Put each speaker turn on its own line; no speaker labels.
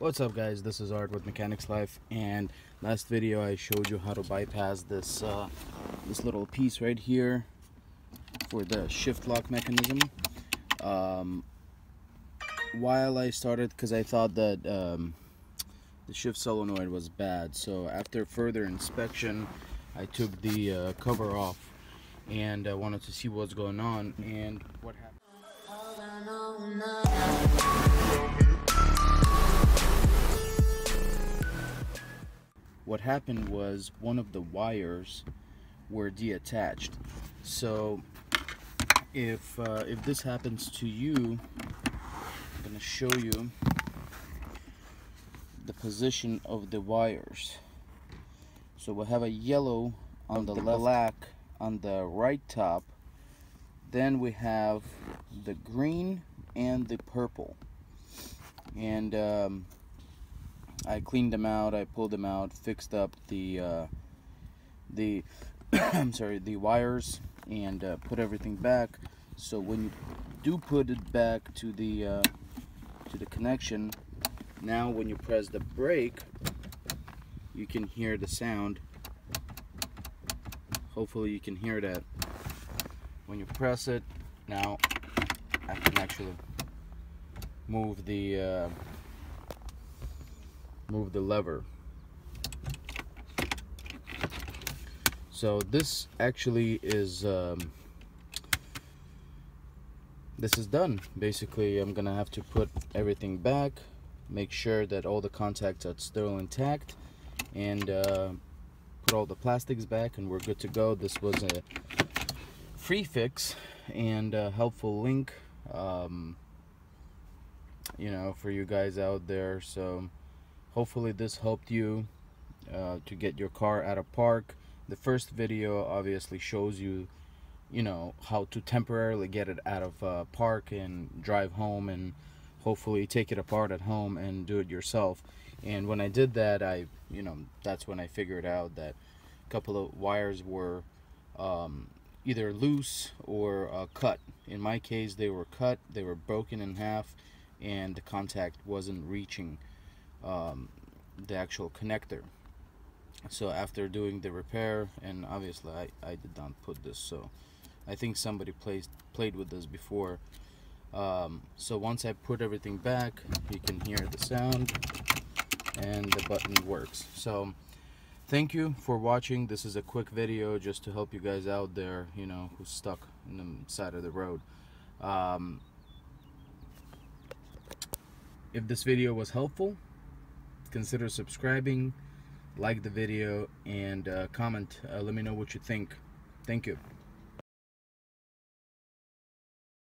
What's up, guys? This is Art with Mechanics Life, and last video I showed you how to bypass this this little piece right here for the shift lock mechanism. While I started, because I thought that the shift solenoid was bad, so after further inspection I took the cover off and I wanted to see what's going on and what happened. What happened was one of the wires were detached. So if this happens to you, I'm going to show you the position of the wires. So we have a yellow on the left, black on the right top, then we have the green and the purple, and I cleaned them out, I pulled them out, fixed up the I'm sorry, the wires, and put everything back. So when you do put it back to the connection, now when you press the brake, you can hear the sound. Hopefully you can hear that. When you press it, now I can actually move the lever. So this actually is this is done. Basically, I'm gonna have to put everything back, make sure that all the contacts are still intact, and put all the plastics back, and we're good to go. This was a free fix and a helpful link, you know, for you guys out there. So hopefully this helped you to get your car out of park. The first video obviously shows you, you know, how to temporarily get it out of park and drive home, and hopefully take it apart at home and do it yourself. And when I did that, you know, that's when I figured out that a couple of wires were either loose or cut. In my case, they were cut, they were broken in half, and the contact wasn't reaching the actual connector. So after doing the repair, and obviously I did not put this, so I think somebody played with this before. So once I put everything back, you can hear the sound and the button works. So thank you for watching. This is a quick video just to help you guys out there, you know, who's stuck in the side of the road. If this video was helpful, consider subscribing, like the video, and comment. Let me know what you think. Thank you.